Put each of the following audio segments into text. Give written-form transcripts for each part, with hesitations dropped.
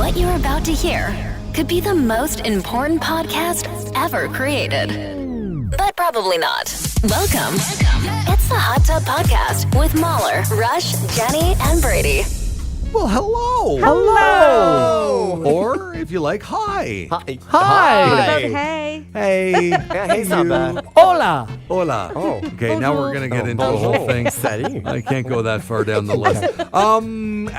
What you're about to hear could be the most important podcast ever created. But probably not. Welcome. It's the Hot Tub Podcast with Mahler, Rush, Jenny, and Brady. Well, hello. Hello. Or, if you like, hi. Hi. What about hey? Hey. Yeah, hey's not bad. Hola. Hola. Oh. Okay, now we're going to get into the whole thing. Steady. I can't go that far down the list.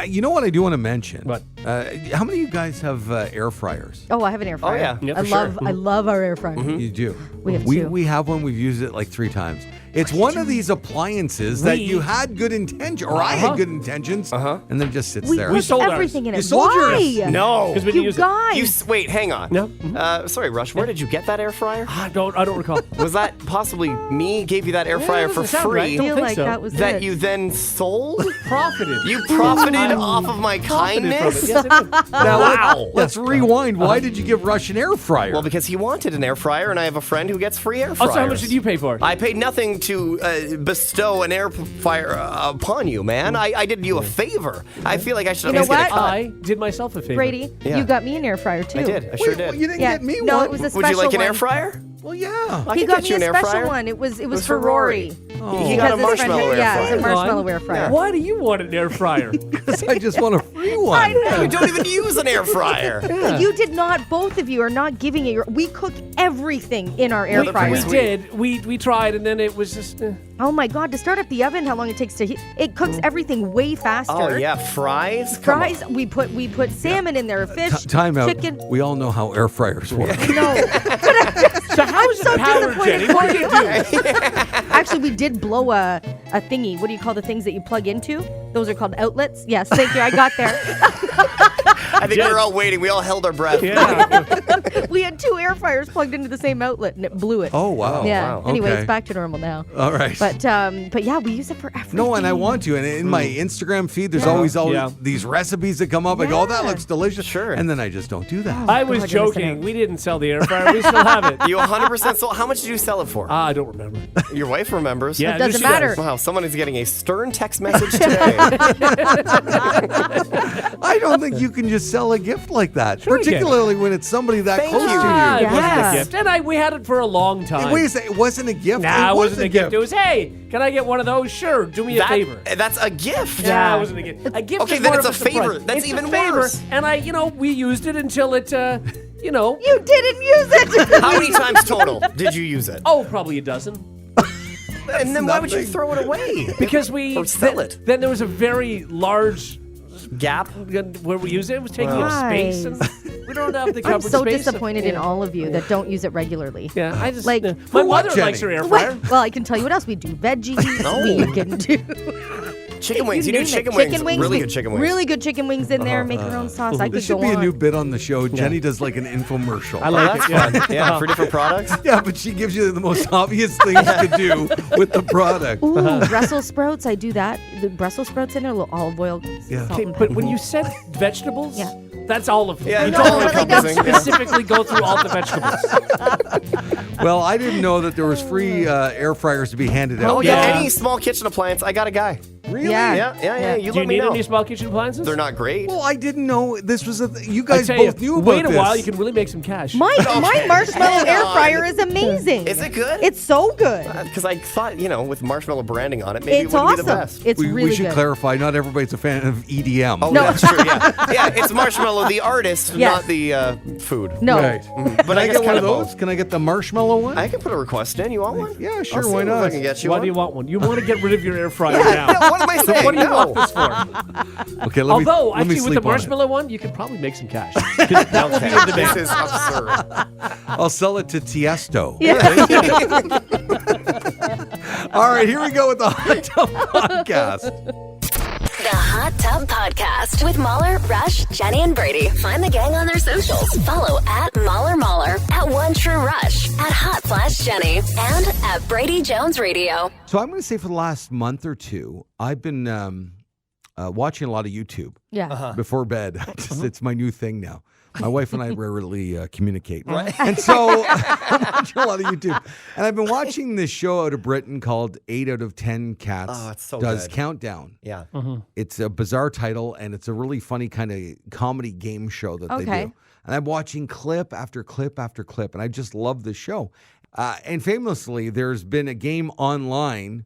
You know what I do want to mention? What? How many of you guys have air fryers? Oh, I have an air fryer. yeah. Yeah, I for sure. love I love our air fryer. You do. We have two. We have one. We've used it like 3 times. It's one of these appliances that you had good intention, or I had good intentions, and then it just sits there. We sold ours. everything in it. You sold Why? yours? No. Because we didn't You use guys. Wait, hang on. No. Sorry, Rush. Where did you get that air fryer? it. I don't recall. Was that possibly me gave you that air fryer for doesn't sound right. I free feel think like so. that was that it. you then sold? Profited. You profited off of my Profited from it. kindness? Yes, I did. Now, Wow. let's rewind. Why did you give Rush an air fryer? Well, because he wanted an air fryer, and I have a friend who gets free air fryers. Also, how much did you pay for it? I paid nothing to bestow an air fryer upon you, man. I did you a favor. I feel like I should You have know made a what? cut. I did myself a favor. Brady, Yeah. you got me an air fryer too. I did. I sure Wait, did. You didn't Yeah. get me No, one? it was a special Would you like an one. air fryer? Well, yeah. I He could got get me you a an air special fryer. one. It was was for for Rory. Rory. He got a Because his friend marshmallow had- air Yeah, it was a fryer. marshmallow air fryer. Why do you want an air fryer? I just want a free one. You don't even use an air fryer. You did not. Both of you are not giving it. We cook everything in our air We- fryer. we Sweet. did. We tried, and then it was just. Oh my God! To start up the oven, how long it takes to heat? It cooks everything way faster. Oh yeah, fries. Come on. Fries. We put salmon in there, fish, Time out. chicken. We all know how air fryers work. No. So how is so it powered, disappointed Jenny? What do you do? Actually, we did blow a thingy. What do you call the things that you plug into? Those are called outlets. Yes, thank you. I got there. I think we were all waiting. We all held our breath. Yeah. We had 2 air fryers plugged into the same outlet, and it blew it. Oh, wow. yeah. wow. Anyway, Okay. it's back to normal now. All right. But yeah, we use it for everything. No, and I want to. And in my Instagram feed, there's always Yeah. these recipes that come up. I go, oh, that Yeah. looks delicious. Sure. And then I just don't do that. I was God, you're missing joking. out. We didn't sell the air fryer. We still have it. You 100% sold. How much did you sell it for? I don't remember. Your wife remembers. Yeah, It doesn't she does. matter. Wow, someone is getting a stern text message today. I don't think you can just sell a gift like that, Sure you can. particularly when it's somebody that Thank close you. to Ah, you. it wasn't Yes. a gift. And we had it for a long time. Wait a second. It wasn't a gift. Nah, it was wasn't a gift. It was, hey, can I get one of those? Sure, do me a favor. That's a gift. Nah, it wasn't a gift. A gift Okay, is then more it's of a favor. surprise. That's It's even a favor. worse. And we used it until it, You didn't use it. How many times total did you use it? oh, probably a dozen. And then why would you nothing. throw it away? Because we Or sell it. Then there was a very large Gap. where we used it. It was taking up space, and we don't have the I'm cupboard so space. disappointed in all of you that don't use it regularly. Yeah, I just Like, my for what, mother likes her Jenny? air fryer. Well, I can tell you what else we do. Veggies. We can do Chicken wings. You do name it. chicken wings. Really we- good chicken wings. Really good chicken wings in there. Make your own sauce. I could This should go be a on. new bit on the show. Jenny does like an infomercial. I like That's it. Yeah. fun. Yeah, for different products. Yeah, but she gives you the most obvious things to do with the product. Ooh, Brussels sprouts. I do that. The Brussels sprouts in there, a little olive oil. Yeah. Salt Okay, and but pepper. when you said vegetables, Yeah. that's all of them. Yeah, you it's don't all encompassing. Yeah. specifically go through all the vegetables. Well, I didn't know that there was free air fryers to be handed out. Oh yeah. Yeah. Any small kitchen appliance, I got a guy. Really? Yeah. Yeah. You Do you let me need know. any small kitchen appliances? They're not great. Well, I didn't know this was you I guys tell both you, knew about wait a this. while, you can really make some cash. My marshmallow Hang air on. fryer is amazing. Is it good? It's so good. Because I thought, with marshmallow branding on it, maybe It's it wouldn't awesome. be the best. It's we really should good. clarify. Not everybody's a fan of EDM. Oh, No. that's true. Yeah, yeah. It's Marshmallow, the artist, Yes. not the food. No. Right. But Can I guess get one kind of those? Can I get the marshmarshmalow one? I can put a request in. You want one? Yeah, sure. I'll see Why if not? I can get you Why one. do you want one? You want to get rid of your air fryer Yeah, now. what am I saying? What do you No. want this for? Okay, let me. Although, let me actually, with sleep the on it. marshmallow one, you could probably make some cash. 'Cause that will be in This demand. is absurd. I'll sell it to Tiesto. Yeah. All right, here we go with the Hot Tub Podcast. The Hot Tub Podcast with Mahler, Rush, Jenny, and Brady. Find the gang on their socials. Follow at Mahler, at One True Rush, at Hot Flash Jenny, and at Brady Jones Radio. So I'm going to say for the last month or two, I've been watching a lot of YouTube Yeah. before bed. It's my new thing now. My wife and I rarely communicate. Right. And so I'm watching a lot of YouTube. And I've been watching this show out of Britain called 8 out of 10 Cats it's so Does good. Countdown. Yeah. It's a bizarre title, and it's a really funny kind of comedy game show that they do. And I'm watching clip after clip after clip, and I just love this show. And famously, there's been a game online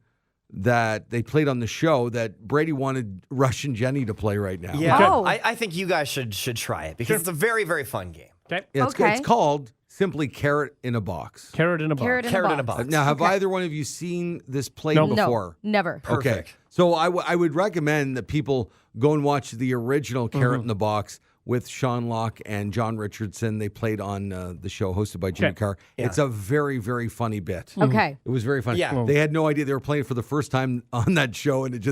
that they played on the show that Brady wanted Rush and Jenny to play right now. Yeah. Oh. I think you guys should try it because it's a very, very fun game. Okay. Yeah, it's called simply Carrot in a Box. Carrot in a box. Carrot in a box. Now, have either one of you seen this played No. before? No, never. Okay. Perfect. So I would recommend that people go and watch the original Carrot in the Box with Sean Locke and John Richardson. They played on the show hosted by Jimmy Carr. Yeah. It's a very, very funny bit. Okay. It was very funny. Yeah. They had no idea they were playing it for the first time on that show, and it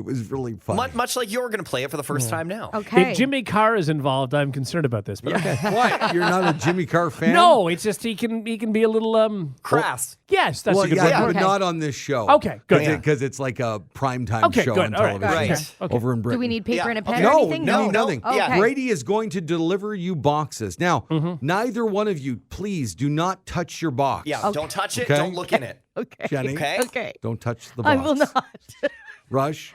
was really funny. Much like you're going to play it for the first time now. Okay. If Jimmy Carr is involved, I'm concerned about this. But okay. What? You're not a Jimmy Carr fan? No, it's just he can be a little Crass. Yes, that's Well, a good yeah, word. but not on this show. Okay, good. Because it's like a primetime Okay, show good. on All right, television right. Okay. over in Britain. Do we need paper Yeah. and a pen No, or anything? no, nothing. Okay. Brady is going to deliver you boxes. Now, neither one of you, please do not touch your box. Yeah, don't touch it. Okay. Don't look in it. Okay. Jenny, Okay? Okay. don't touch the box. I will not. Rush,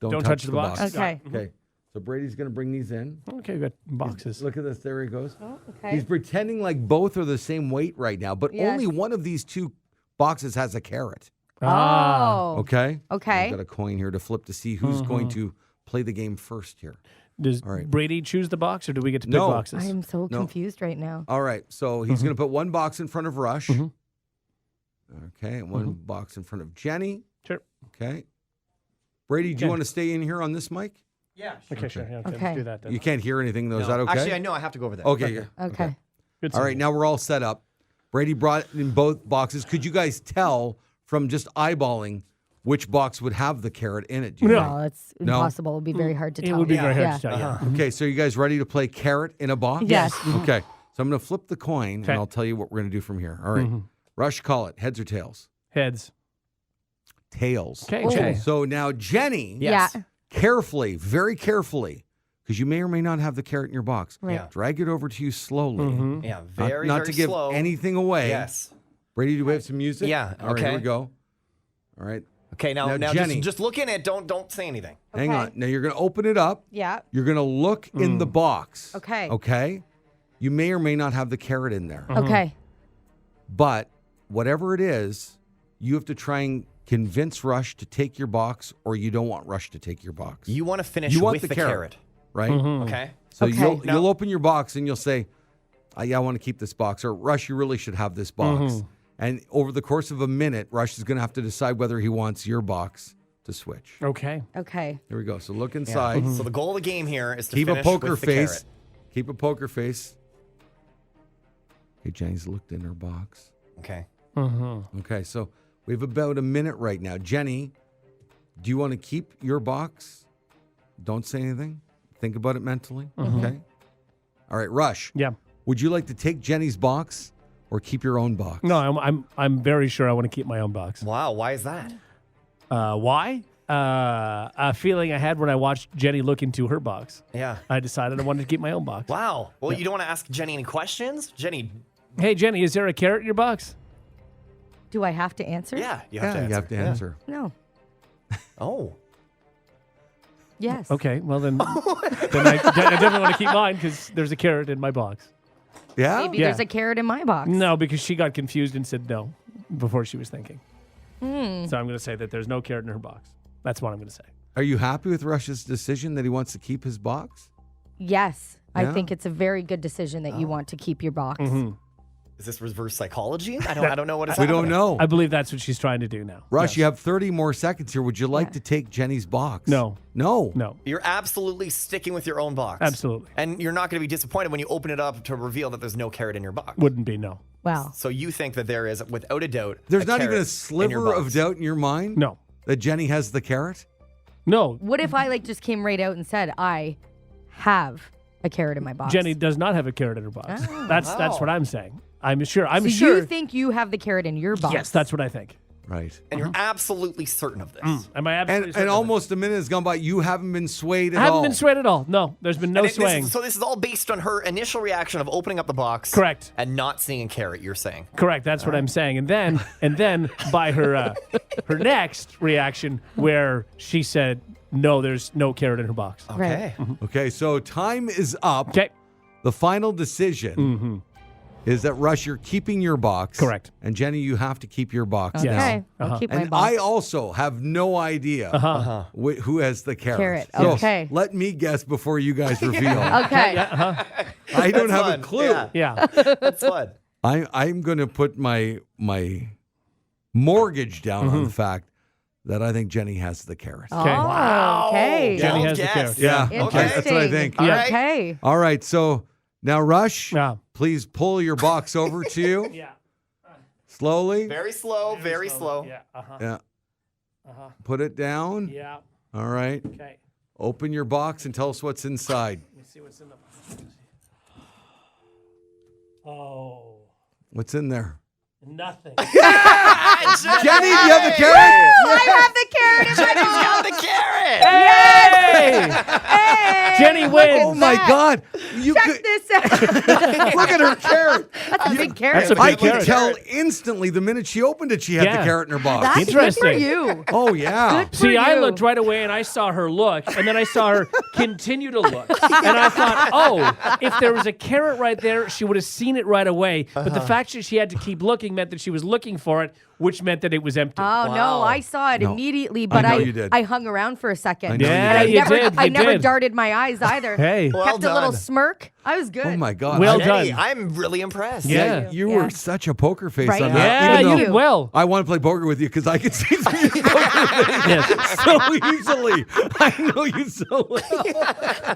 don't touch the box. Okay. Okay. So Brady's going to bring these in. Okay, good. Boxes. Look at this. There he goes. Okay. He's pretending like both are the same weight right now, but Yes. only one of these two boxes has a carrot. Oh. Okay? Okay. I've got a coin here to flip to see who's going to play the game first here. Does All right. Brady choose the box, or do we get to pick No. boxes? I am so confused right now. All right. So he's going to put one box in front of Rush. Okay. And one box in front of Jenny. Sure. Okay. Brady, do you Okay. want to stay in here on this mic? Yeah. Okay, sure. Yeah, okay, Okay. let's do that then. You can't hear anything, though. Is No. that okay? Actually, I know I have to go over there. Okay. Yeah. Okay. Good All right. Now we're all set up. Brady brought in both boxes. Could you guys tell from just eyeballing which box would have the carrot in it? Do you No. think? No, it's No? impossible. It would be very hard to It tell. would be Yeah. very hard Yeah. to tell. Yeah. Okay. So you guys ready to play carrot in a box? Yes. Okay. So I'm going to flip the coin, Okay. and I'll tell you what we're going to do from here. All right. Rush, call it. Heads or tails? Heads. Tails. Okay. Oh. Okay. So now, Jenny, Yes. Yeah. carefully, very carefully, because you may or may not have the carrot in your box. Right. Yeah. Drag it over to you slowly. Yeah. Not- Very, not very to give slow. anything away. Yes. Brady, do we have some music? Yeah, All right, here okay. we go. All right. Okay. Now, Now, now Jenny. just look in it. Don't say anything. Hang Okay. on. Now you're going to open it up. Yeah. You're going to look in the box. Okay. Okay. You may or may not have the carrot in there. Okay. But whatever it is, you have to try and convince Rush to take your box, or you don't want Rush to take your box. You want to finish You want with the the carrot. carrot. Right? Okay. So Okay. you'll open your box and you'll say, yeah, I want to keep this box. Or Rush, you really should have this box. And over the course of a minute, Rush is going to have to decide whether he wants your box to switch. Okay. Okay. Here we go. So look inside. So the goal of the game here is to Keep a finish poker with the face. carrot. Keep a poker face. Okay, Jenny's looked in her box. Okay. Okay, so we have about a minute right now. Jenny, do you want to keep your box? Don't say anything. Think about it mentally. Okay. All right, Rush. Yeah. Would you like to take Jenny's box or keep your own box? No, I'm very sure I want to keep my own box. Wow. Why is that? Why? A feeling I had when I watched Jenny look into her box. Yeah. I decided I wanted to keep my own box. Wow. Well, you don't want to ask Jenny any questions? Jenny. Hey, Jenny, is there a carrot in your box? Do I have to answer? Yeah. You Yeah, you have to answer. No. Oh. Yes. Okay, well then I definitely want to keep mine because there's a carrot in my box. Yeah? Maybe Yeah. there's a carrot in my box. No, because she got confused and said no before she was thinking. So I'm going to say that there's no carrot in her box. That's what I'm going to say. Are you happy with Rush's decision that he wants to keep his box? Yes. Yeah? I think it's a very good decision that you want to keep your box. Is this reverse psychology? I don't know what it's We don't know. I believe that's what she's trying to do now. Rush, Yes. you have 30 more seconds here. Would you like Yeah. to take Jenny's box? No. No. No, You're absolutely sticking with your own box. absolutely. And you're not going to be disappointed when you open it up to reveal that there's no carrot in your box. Wouldn't be no. Wow. So you think that there is, without a doubt, There's not even carrot a in your sliver of box. doubt in your mind No. that Jenny has the carrot? No. What if I just came right out and said I have a carrot in my box? Jenny does not have a carrot in her box. That's what I'm saying. I'm sure. So sure. you think you have the carrot in your box? Yes, that's what I think. Right. And you're absolutely certain of this. Am I absolutely And certain of it? almost a minute has gone by. You haven't been swayed at I all. haven't been swayed at all. No, there's been no And swaying. this is all based on her initial reaction of opening up the box. Correct. And not seeing a carrot, you're saying. Correct. That's what I'm saying. And then by her her next reaction, where she said, "No, there's no carrot in her box." Okay. Okay, so time is up. Okay. The final decision is that, Rush, you're keeping your box. Correct. And Jenny, you have to keep your box Yes. now. Okay, I'll keep my And box. I also have no idea who has the carrot. Carrot, So okay. let me guess before you guys reveal. Okay. I don't have fun. a clue. Yeah. That's fun. I'm going to put my mortgage down on the fact that I think Jenny has the carrot. Oh, Wow. okay. Jenny Well has the guessed. carrot. Yeah, Okay. okay, that's what I think. All right. Okay. All right, so now, Rush, Yeah. please pull your box over to you Yeah. slowly. Very slow, very slow. Yeah. Yeah. Put it down. Yeah. All right. Okay. Open your box and tell us what's inside. Let me see what's in the box. Oh, What's in there? nothing. Jenny, do you have the carrot? I have the carrot in my box. Got the carrot. Hey! Hey, Jenny look wins. at Oh my that. God! You Check could this out. look at her carrot. That's a big carrot. That's a I big could carrot. tell instantly the minute she opened it, she had the Yeah. carrot in her box. That's Interesting. good for you. Oh yeah. Good. See, For I you. looked right away and I saw her look, and then I saw her continue to look. And I thought, oh, if there was a carrot right there, she would have seen it right away. But the fact that she had to keep looking meant that she was looking for it, which meant that it was empty. Oh Wow. no, I saw it No. immediately, but know you did. I hung around for a second. I know you Yeah, And I did. you never, did. I You never did. darted my eyes either. Hey. Well Kept a little done. smirk. I was good. Oh my God. Well Jenny, done. I'm really impressed. Yeah. You Yeah. were such a poker face Right? on Yeah, that. even you though did well. I want to play poker with you because I can see through your poker face Yes. so easily. I know you so well.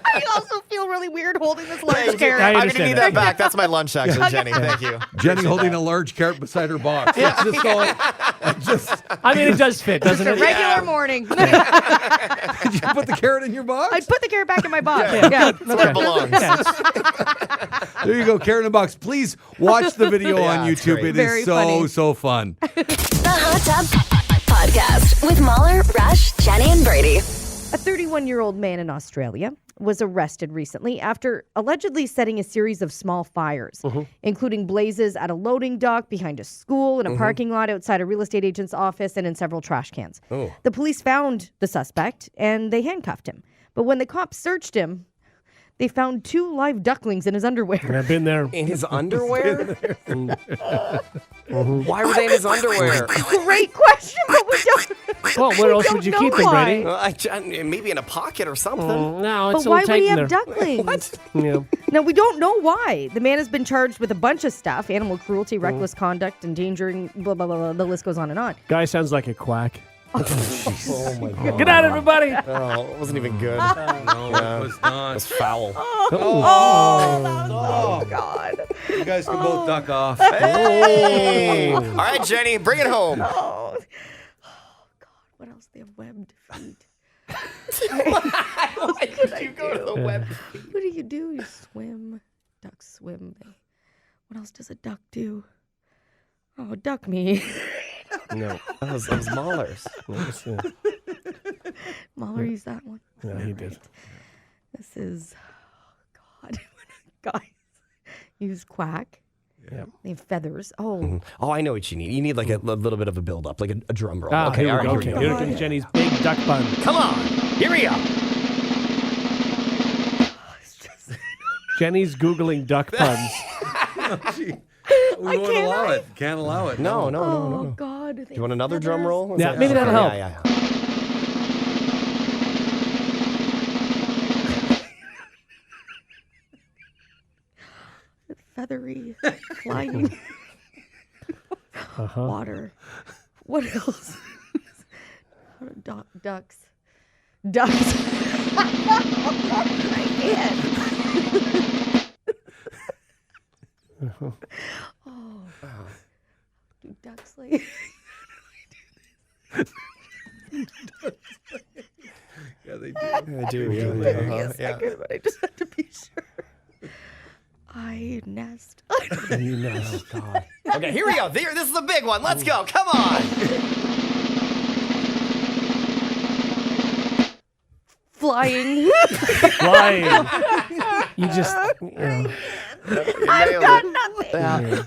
I also feel really weird holding this large Thank you. carrot. I I'm going to understand need that. that back. That's my lunch, actually, Jenny. Thank you. Jenny holding a large carrot beside her box. It's just all, I mean, it does fit, doesn't It's a it? regular morning. did you put the carrot in your box? I'd put the carrot back in my box. Yeah. Yeah. That's where it belongs. There you go, carrot in a box. Please watch the video Yeah, on it's YouTube. great. It Very is so, funny. so fun. The Hot Tub Podcast with Mahler, Rush, Jenny, and Brady. A 31-year-old man in Australia was arrested recently after allegedly setting a series of small fires, including blazes at a loading dock, behind a school, in a parking lot, outside a real estate agent's office, and in several trash cans. The police found the suspect, and they handcuffed him. But when the cops searched him, they found 2 live ducklings in his underwear. I've been there. In his underwear? Why were they in his underwear? Great question, but we don't. Well, where else would you don't keep know them, why. Brady? Maybe in a pocket or something. No, But it's why a would he little have tight ducklings? in there. Yeah. Now, we don't know why. The man has been charged with a bunch of stuff: animal cruelty, reckless conduct, endangering, blah, blah, blah, blah. The list goes on and on. Guy sounds like a quack. Oh, my God. Good night, everybody. Oh, it wasn't even good. No, it was not. It's foul. Oh, God. You guys can both duck off. Hey. All right, Jenny, bring it home. Oh, God. What else? They have webbed feet. Why did you go to the web? What do? You swim. Ducks swim. What else does a duck do? Oh, duck me. No. That was Mahler's. Mahler used that one. Yeah, he did. This is, oh, God. Guys, use quack. Yeah. They have feathers. Oh, Oh, I know what you need. You need like a little bit of a build up, like a drum roll. Ah, Okay, here all we right, go. here we Here go. comes Jenny's big duck bun. Come on, here we go. Jenny's Googling duck puns. We won't allow it. Can't allow it. No. oh God. Do you want another drum roll? Is Yeah, that- maybe that'll help. Yeah. Feathery, flying, water. What else? Ducks. Ducks. I can't. Oh. Do ducks lay? Yeah, they do. I do. Give me Yeah. a second, but I just have to be sure. I nest. You know. God. Okay, here we go. This is the big one. Let's go. Come on. Flying. You just. I've got nothing.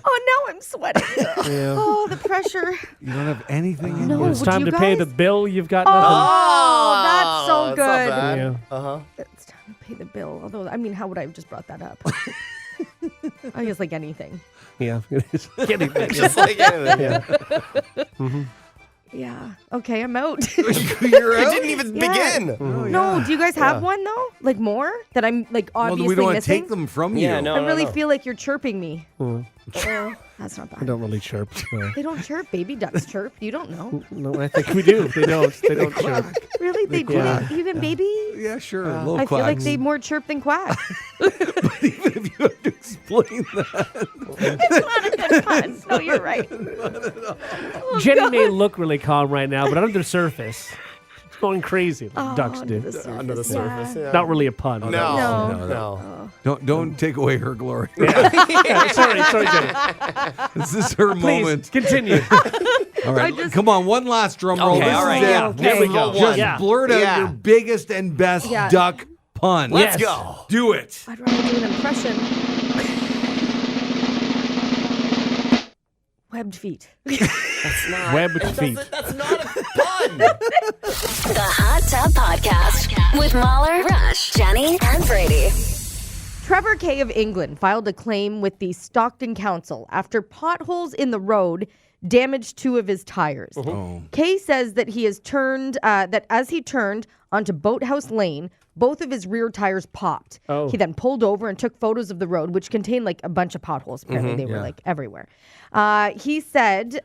Oh, now I'm sweating. Oh, the pressure. You don't have anything in No. you? It's Would time you to pay guys? the bill. You've got nothing. Oh, that's so It's not good. bad. Yeah. It's time to pay the bill. Although, I mean, how would I have just brought that up? I guess like anything. Yeah. Anything. Just like anything. Yeah. Okay, I'm out. You're It out? didn't even Yeah. begin. No, do you guys have one though? Like more that I'm like Well, obviously we don't want to missing? take them from Yeah, you. no. I really feel like you're chirping me. That's not I bad. don't really chirp. So. They don't chirp. Baby ducks chirp. You don't know. No, I think we do. They don't. They don't chirp. Really? They do? quack. Even baby? Yeah, sure. A little I feel like quacks. they more chirp than quack. Even if you have to explain that. It's not a good pun. No, you're right. Jenny may look really calm right now, but under the surface, it's going crazy like ducks Under do. Under the surface. Yeah. Not really a pun. No. No. No. Don't take away her glory. Sorry, Jenny. This is her Please moment. continue. All right, come on, one last drum roll. Okay, This all is right, it. yeah. Okay. There we go. Just Yeah. blurt out Yeah. your biggest and best Yeah. duck pun. Let's Yes. go. Do it. I'd rather do an impression. Webbed feet. Webbed feet. That's not a pun. The Hot Tub Podcast with Mahler, Rush, Jenny, and Brady. Trevor Kay of England filed a claim with the Stockton Council after potholes in the road damaged two of his tires. Oh. Kay says that he has turned, that as he turned onto Boathouse Lane, both of his rear tires popped. Oh. He then pulled over and took photos of the road, which contained like a bunch of potholes. Apparently, they were like everywhere. He said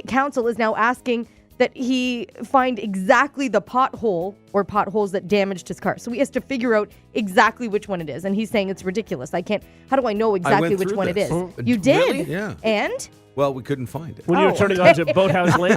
council is now asking that he find exactly the pothole or potholes that damaged his car. So he has to figure out exactly which one it is. And he's saying it's ridiculous. I can't, how do I know exactly which through one it this. is? Oh, You did? really? Yeah. And? Well, we couldn't find it. When you were turning onto Boathouse Lane?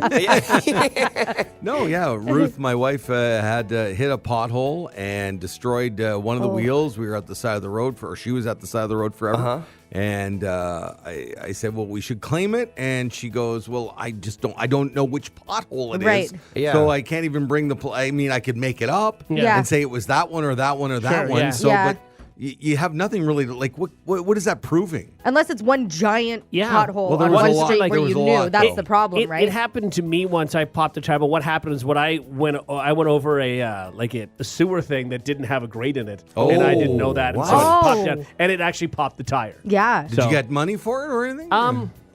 No, yeah. Ruth, my wife, had hit a pothole and destroyed one of the wheels. We were at the side of the road she was at the side of the road forever. And I said, well, we should claim it. And she goes, well, I don't know which pothole it is. Right. Yeah. So I can't even bring I mean, I could make it up Yeah. and say it was that one or that one or that Sure, one. yeah. So, Yeah. but you have nothing really what is that proving? Unless it's one giant Yeah. pothole Well, there on was one a lot. street Like, where there you was a knew. lot, That's though. the problem, right? It happened to me once. I popped a tire, but what happened is when I went over a sewer thing that didn't have a grate in it, and I didn't know that, and so it popped out, and it actually popped the tire. Yeah. Did you get money for it or anything?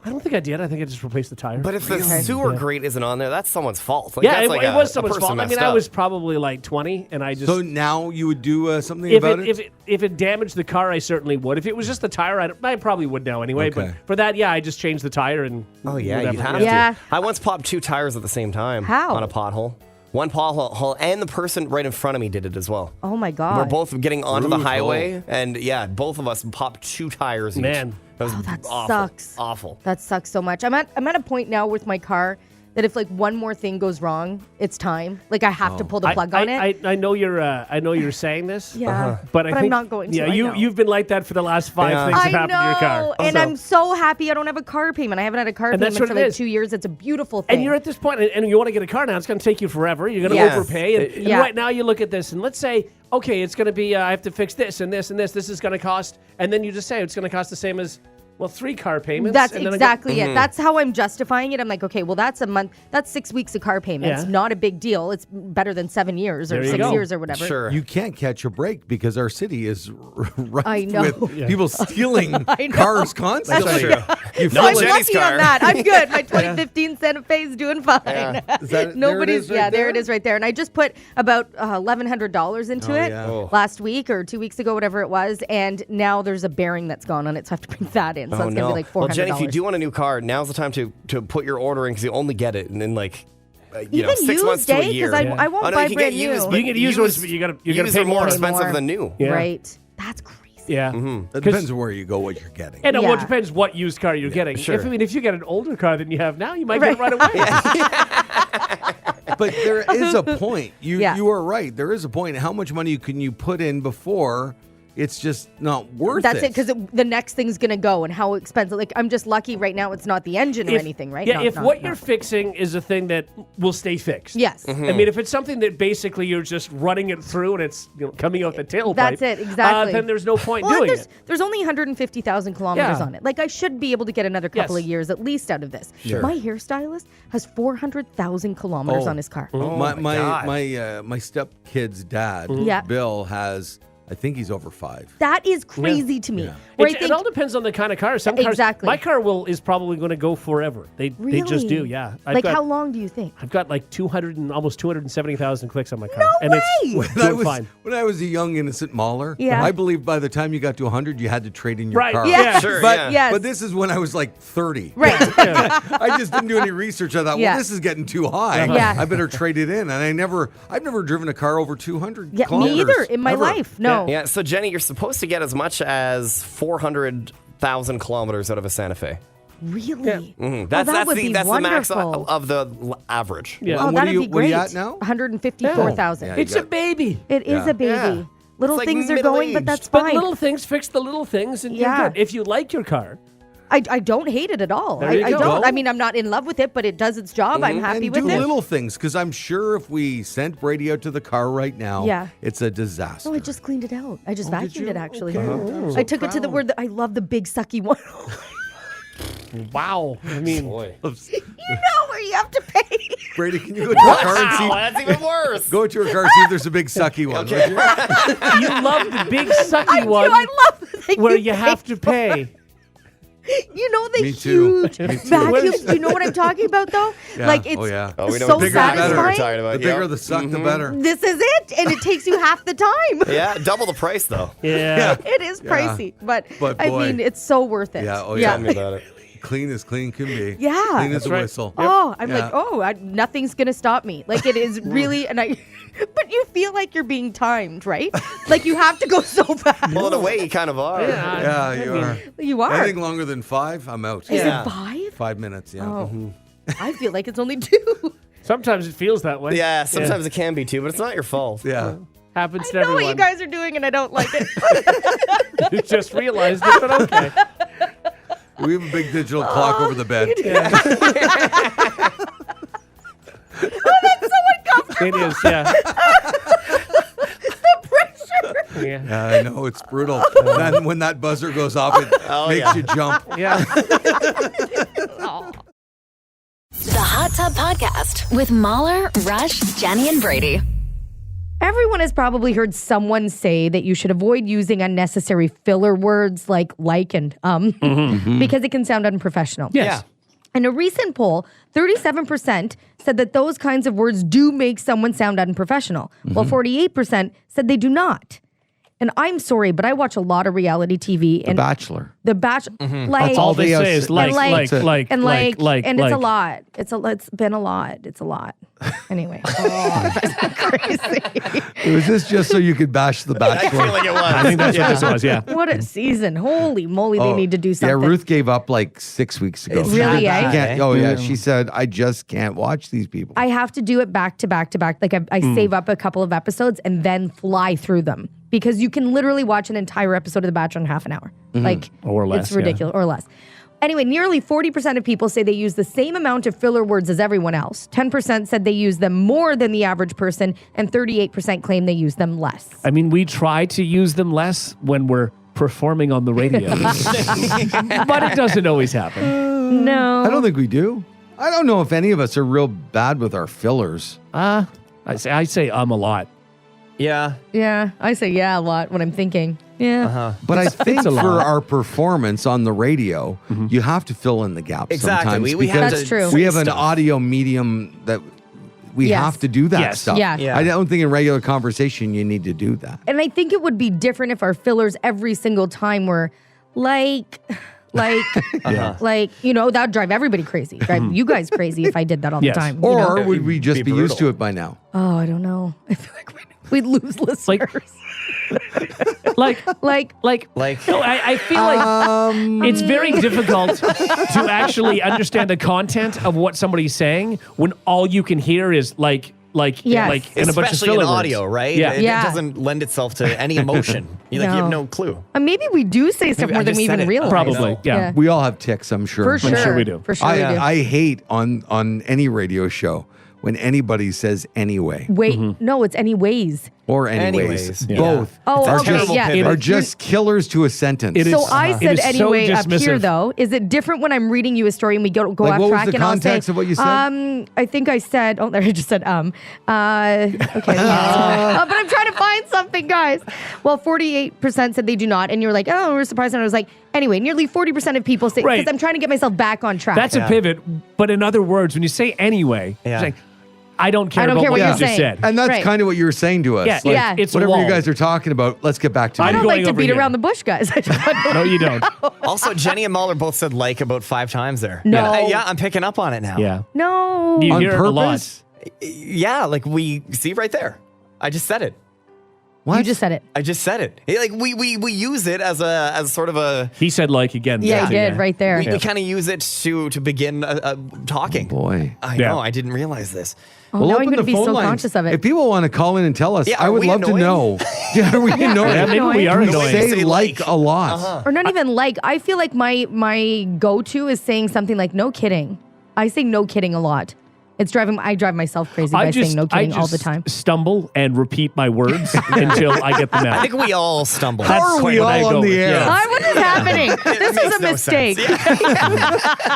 I don't think I did. I think I just replaced the tire. But if the sewer grate isn't on there, that's someone's fault. Like, yeah, that's it, like it was someone's person fault. I mean, messed I up. was probably like 20, and I just So now you would do something if about if it damaged the car, I certainly would. If it was just the tire, I probably would now anyway. Okay. But for that, yeah, I just changed the tire and Oh, yeah, whatever. you'd have Yeah. to. I once popped two tires at the same time. How? On a pothole. One pothole, and the person right in front of me did it as well. Oh, my God. We're both getting onto the Rude. highway, and yeah, both of us popped two tires each. Man. That was that awful. sucks. Awful. That sucks so much. I'm at a point now with my car that if like one more thing goes wrong, it's time. Like I have to pull the plug on it. I know you're saying this. Yeah, But I think I'm not going to. Yeah, I know. you've been like that for the last 5 Yeah. things that I happened to your car. know, and I'm so happy I don't have a car payment. I haven't had a car And that's payment what for it like is. 2 years. It's a beautiful thing. And you're at this point, and you want to get a car now. It's going to take you forever. You're going to Yes. overpay. And Yeah. right now, you look at this, and let's say, okay, it's going to be, I have to fix this and this and this. This is going to cost, and then you just say it's going to cost the same as, 3 car payments. That's and then exactly it. That's how I'm justifying it. I'm like, okay, well, that's a month. That's 6 weeks of car payments. Yeah. Not a big deal. It's better than 7 years or There you 6 go. years or whatever. Sure. You can't catch a break because our city is rife I know. with people stealing I know. cars constantly. That's true. You No, feel I'm like- Jenny's lucky car. on that. I'm good. My 2015 Santa Fe is doing fine. Is that- Nobody's. there it is right there there? it is right there. And I just put about $1,100 into it yeah. Oh. last week or 2 weeks ago, whatever it was. And now there's a bearing that's gone on it, so I have to bring that in. So that's gonna be like $400. Well, Jenny, if you do want a new car, now's the time to put your order in because you only get it in like Even 6 used, months to a eh? 'Cause year. I won't Oh, no, buy you can brand get new. used, You but can get used ones, but you're gonna used pay are more more. expensive More. than new. Yeah. Right. That's crazy. Yeah. It depends on where you go, what you're getting. And well, Yeah. it depends what used car you're getting. Sure. If you get an older car than you have now, you might get it right away. But there is a point. Yeah. You are right. There is a point. How much money can you put in before it's just not worth That's it. it, because the next thing's going to go and how expensive. Like, I'm just lucky right now it's not the engine or anything, right? Yeah, if what you're fixing is a thing that will stay fixed. Yes. I mean, if it's something that basically you're just running it through and it's coming out the tailpipe. That's it, exactly. Then there's no point Well, doing and it. there's only 150,000 kilometers Yeah. on it. Like, I should be able to get another couple Yes. of years at least out of this. Sure. My hairstylist has 400,000 kilometers Oh. on his car. My stepkid's dad, Yeah. Bill, has, I think he's over 5. That is crazy to me. Yeah. Where I It think, all depends on the kind of car. Some cars, Exactly. my car is probably going to go forever. They just do. Really? Yeah. like, how long do you think? I've got like 200 and almost 270,000 clicks on my car. No and way! it's doing fine. When I was a young, innocent mauler, Yeah. I believe by the time you got to 100, you had to trade in your Right. car. Yeah. Sure, But, yeah. Yes. but this is when I was like 30. Right. I just didn't do any research. I thought, Yeah. well, this is getting too high. Yeah. I better trade it in. And I've never driven a car over 200 Yeah, kilometers. me either in my ever. life. No. Yeah, so Jenny, you're supposed to get as much as 400,000 kilometers out of a Santa Fe. Really? That's would the be that's the max wonderful. of the average. Yeah. Oh, what that'd are you- be what are great. you at now? 154,000. Yeah, It's a baby. It is Yeah. a baby. Yeah. Little It's like things are going, but middle-aged. that's But fine. little things fix the little things, and Yeah. you're good. If you like your car, I don't hate it at all. There you I go. don't. I mean, I'm not in love with it, but it does its job. I'm happy and with do it. little things, because I'm sure if we sent Brady out to the car right now, Yeah. it's a disaster. No, I just cleaned it out. I just Oh, did vacuumed you? it, actually. Okay. I'm so I took it to the proud. word that I love the big sucky one. wow. I mean, you know where you have to pay. Brady, can you go to her car and Wow, see? that's even worse. Go to her car and see if there's a big sucky one. would you? you love the big sucky one I love that where you have to pay. You know the Me too. huge Me too. vacuums. You know what I'm talking about, though? Yeah. Like, it's Oh, yeah. Oh, we know so what bigger the better. we're satisfying. talking about. The bigger yeah. the suck, the better. This is it, and it takes you half the time. Yeah, double the price though. Yeah. It is pricey, but I boy. mean, it's so worth it. Yeah, oh, yeah. Tell me about it. Clean as clean can be. Yeah. Clean as That's a right. whistle. Oh, I'm Yeah. like, nothing's gonna stop me. Like, it is really, and but you feel like you're being timed, right? Like, you have to go so fast. Well, in a way, you kind of are. Yeah, you are. You are. Anything longer than 5, I'm out. Is Yeah. it 5? 5 minutes, yeah. Oh, I feel like it's only 2. Sometimes it feels that way. Yeah, sometimes it can be too, but it's not your fault. Yeah. Happens I to know everyone. what you guys are doing, and I don't like it. You just realized it, but okay. We have a big digital clock over the bed. It is, yeah. Yeah. Yeah, I know, it's brutal. Then when that buzzer goes off, it makes yeah. you jump. Yeah. The Hot Tub Podcast with Mahler, Rush, Jenny, and Brady. Everyone has probably heard someone say that you should avoid using unnecessary filler words like and because it can sound unprofessional. Yes. In a recent poll, 37% said that those kinds of words do make someone sound unprofessional, while 48% said they do not. And I'm sorry, but I watch a lot of reality TV. And Bachelor. The Bachelor, like, All they say is and like, and it's a like. lot. It's been a lot. It's a lot. Anyway, crazy. Was this just so you could bash the I feel Bachelor? like it was. I think that's what this was, yeah. What a season! Holy moly, they need to do something. Yeah, Ruth gave up like 6 weeks ago. Really, She eh? can't- oh, yeah. She said, I just can't watch these people. I have to do it back to back to back. Like I save up a couple of episodes and then fly through them because you can literally watch an entire episode of The Bachelor in half an hour. Like, Or less, It's ridiculous, or less. Anyway, nearly 40% of people say they use the same amount of filler words as everyone else. 10% said they use them more than the average person, and 38% claim they use them less. I mean, we try to use them less when we're performing on the radio. But it doesn't always happen. No. I don't think we do. I don't know if any of us are real bad with our fillers. I say a lot. Yeah. Yeah, I say yeah a lot when I'm thinking. Yeah. But I think a for lot. our performance on the radio, you have to fill in the gaps Exactly. sometimes. We have because That's true. We have an stuff. audio medium that we Yes. have to do that Yes. stuff. Yeah. Yeah. I don't think in regular conversation you need to do that. And I think it would be different if our fillers every single time were like, you know, that'd drive everybody crazy. Drive you guys crazy if I did that all Yes. the time. you Or know? would we just Be be used brutal. to it by now? Oh, I don't know. I feel like we'd lose listeners. Like, no, I feel like it's very difficult to actually understand the content of what somebody's saying when all you can hear is like like Yes. like in a bunch of Especially in filler words. audio, right? Yeah. It Yeah. doesn't lend itself to any emotion. You have no clue. Maybe we do say stuff Maybe more I than just we said even it. realize. Probably. Yeah. Yeah. We all have ticks, I'm sure. For sure. sure we do. For sure we do. I hate on any radio show when anybody says anyway Wait, no, it's anyways. or anyways. Yeah. Both Oh, It's a okay, terrible yeah. pivot. are just killers to a sentence. It is- So I it said is so anyway up here dismissive. though. Is it different when I'm reading you a story and we go Like, off what was track the and I'll say context of what you said? I think I said there I just said okay. But I'm trying to find something, guys. Well, 48% said they do not, and you're like, oh, we're surprised. And I was like, anyway, nearly 40% of people say Right. because I'm trying to get myself back on track. That's a pivot. But in other words, when you say anyway, Yeah. you're saying, I don't care I don't about care what what you you're just saying. said. And that's Right. kind of what you were saying to us. Yeah, Like, Yeah. it's a whatever wall. you guys are talking about, let's get back to I it. don't going like to over beat here. around the bush, guys. No, you don't. Also, Jenny and Mahler both said like about 5 times there. No. Yeah, I'm picking up on it now. Yeah. No. You On hear it a lot. purpose? Yeah, like we see right there. I just said it. What? You just said it. I just said it. Like we use it as sort of a He said like again. Yeah, you did right there. we kind of use it to begin talking. Boy. I Yeah. know. I didn't realize this. Oh, now I'm open going to the be phone so lines. conscious of it. If people want to call in and tell us, Yeah, I are would we love to annoying? know. Yeah, are we annoying? Yeah, maybe we are we annoying. say Say like like. a lot. Or not even like. I feel like my go-to is saying something like "no kidding." I say "no kidding" a lot. I drive myself crazy by saying "no kidding" all the time. Stumble and repeat my words until I get them I out. think we all stumble. That's How are quite we what I all go on the with, air? yeah. What is happening? This is makes a no mistake. sense.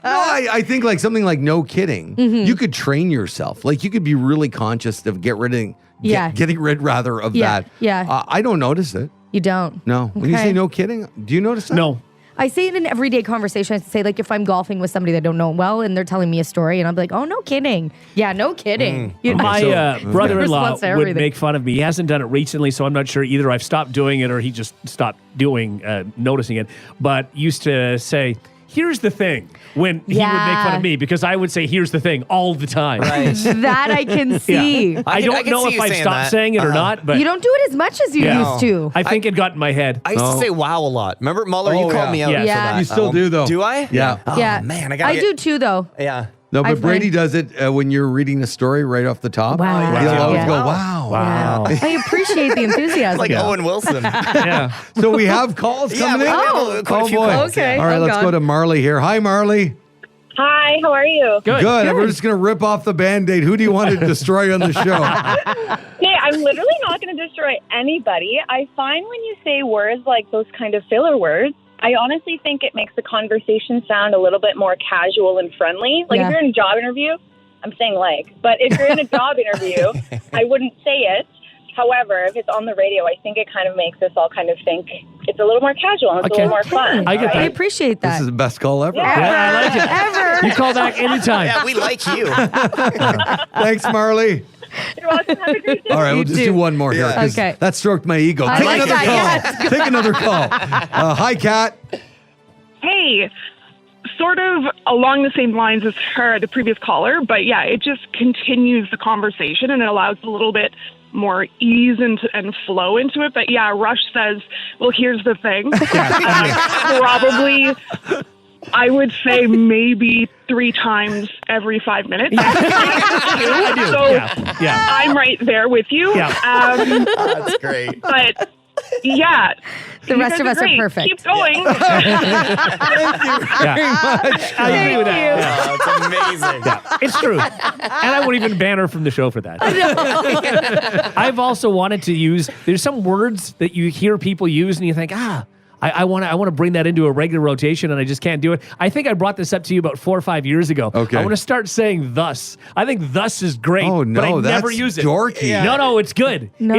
No, I think like something like no kidding. Mm-hmm. You could train yourself. Like you could be really conscious of getting rid rather of Yeah, that. yeah. I don't notice it. You don't. No. When you Okay. say no kidding, do you notice that? No. I say it in everyday conversation. I say like if I'm golfing with somebody that I don't know well and they're telling me a story and I'm like, oh, no kidding. Yeah, no kidding. You know? My so- brother-in-law Response to would everything. make fun of me. He hasn't done it recently, so I'm not sure either I've stopped doing it or he just stopped noticing it. But used to say, here's the thing, when he would make fun Yeah. of me because I would say, here's the thing all the time. Right. That I can see. I can- don't I can know see if you I've saying stopped that. saying it or not, but You don't do it as much as you Yeah. used to. I think it got in my head. I used to say wow a lot. Remember, Muller, you Oh, called yeah. me out Yeah. for Yeah. that. You still do, though. Do I? Yeah. Oh, yeah. man, I gotta do too, though. Yeah. No, I but Brady find- does it when you're reading a story right off the top. Wow. He'll always Yeah. go, wow. Wow. I appreciate the enthusiasm. Like Owen Wilson. Yeah. So we have calls Yeah, coming we in? have quite a few boy. calls, Okay. All right, Oh, let's God. go to Marley here. Hi, Marley. Hi, how are you? Good. Good. And we're just going to rip off the Band-Aid. Who do you want to destroy on the show? Hey, I'm literally not going to destroy anybody. I find when you say words like those kind of filler words, I honestly think it makes the conversation sound a little bit more casual and friendly. Like Yeah. if you're in a job interview, I'm saying like. But if you're in a job interview, I wouldn't say it. However, if it's on the radio, I think it kind of makes us all kind of think it's a little more casual and it's Okay. a little more fun. I get I that. appreciate This that. is the best call ever. Yeah. Yeah, I like it. Ever. You call back anytime. Yeah, we like you. Thanks, Marley. You're welcome. Have a great day. All right, we'll just too. do one more here. Yeah. 'cause Okay. That stroked my ego. I Take like another that. call. Yeah, Take another call. Hi, Kat. Hey, sort of along the same lines as her, the previous caller, but yeah, it just continues the conversation and it allows a little bit more ease and flow into it. But yeah, Rush says, well, here's the thing. Probably, I would say maybe 3 times every 5 minutes. I do. So Yeah. I'm right there with you. Yeah. That's great. But yeah. The you rest guys of us are great. perfect. Keep going. Yeah. I agree with that. Yeah. Oh, it's amazing. Yeah, it's true. And I won't even ban her from the show for that. I've also wanted to use, there's some words that you hear people use and you think, I want to bring that into a regular rotation and I just can't do it. I think I brought this up to you about 4 or 5 years ago. Okay. I want to start saying thus. I think thus is great, Oh, but I no, never that's use it. dorky. Yeah. No, it's good. No.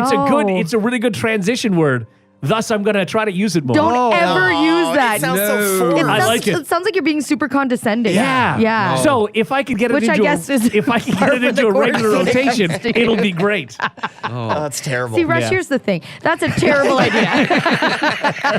It's a really good transition word. Thus, I'm going to try to use it more. Don't ever Oh, use that. It sounds No. so forced. I like it. It sounds like you're being super condescending. Yeah. Yeah. So if I could get it Which I into guess is if I could get par it for into the a course regular when it comes rotation, to you. it'll be great. Oh, that's terrible. See, Rush, Yeah. here's the thing. That's a terrible idea.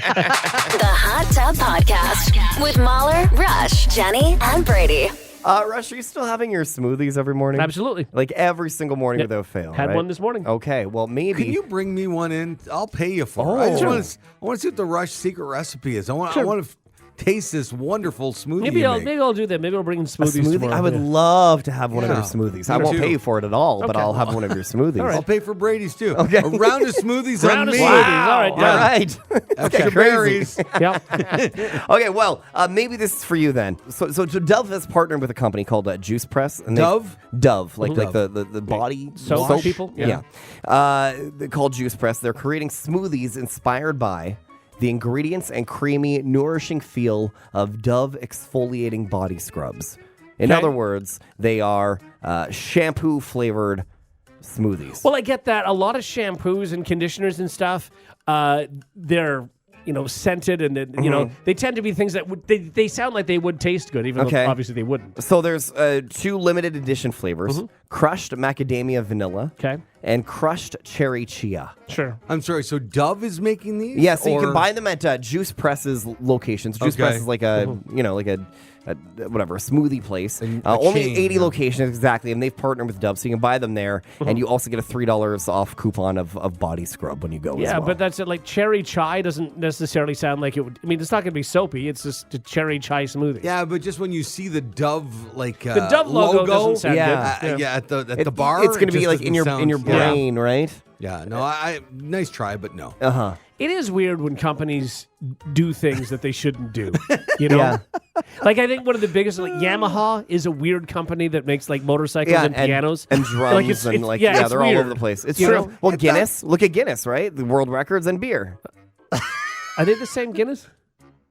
The Hot Tub Podcast with Mahler, Rush, Jenny, and Brady. Rush, are you still having your smoothies every morning? Absolutely. Like every single morning Yep. without fail. Had right? one this morning. Okay, well maybe. Can you bring me one in? I'll pay you for it. I just want to see what the Rush secret recipe is. I want to taste this wonderful smoothie. Maybe you I'll make. do that. Maybe I'll bring in A smoothies smoothie? tomorrow. I would Yeah. love to have one of your Yeah. smoothies. I Me won't too. pay for it at all, but Okay. I'll have one of your smoothies. I'll pay for Brady's too. Okay. A round of smoothies on Round of me. smoothies. All right, All done. right. Extra Crazy. berries. Yep. Okay, well, maybe this is for you then. So Dove has partnered with a company called Juice Press. And Dove? Dove, like Dove. the body Soap people? Yeah. They're called Juice Press. They're creating smoothies inspired by the ingredients and creamy, nourishing feel of Dove exfoliating body scrubs. In Okay. other words, they are shampoo-flavored smoothies. Well, I get that. A lot of shampoos and conditioners and stuff, they're scented and they tend to be things that they sound like they would taste good, even Okay. though obviously they wouldn't. So there's 2 limited edition flavors, crushed macadamia vanilla Okay. and crushed cherry chia. Sure. I'm sorry. So Dove is making these? Yeah, so you Or- can buy them at Juice Press's locations. Juice Okay. Press is like a, like a whatever, a smoothie place. A Only chain, 80 yeah. locations exactly, and they've partnered with Dove, so you can buy them there, and you also get a $3 off coupon of body scrub when you go as Yeah, well. but that's it. Like cherry chai doesn't necessarily sound like it would. I mean, it's not going to be soapy. It's just a cherry chai smoothie. Yeah, but just when you see the Dove The Dove logo doesn't sound Yeah. good. at the bar, it's going to it be just like in your doesn't sound- brain, right? Yeah, no, I nice try, but no. Uh-huh. It is weird when companies do things that they shouldn't do. You know, Yeah. like I think one of the biggest, like Yamaha, is a weird company that makes like motorcycles and pianos and drums Like, it's- and it's- like yeah, it's they're all weird. over the place. It's You true. know? Well, Guinness, look at Guinness, right? The world records and beer. Are they the same Guinness?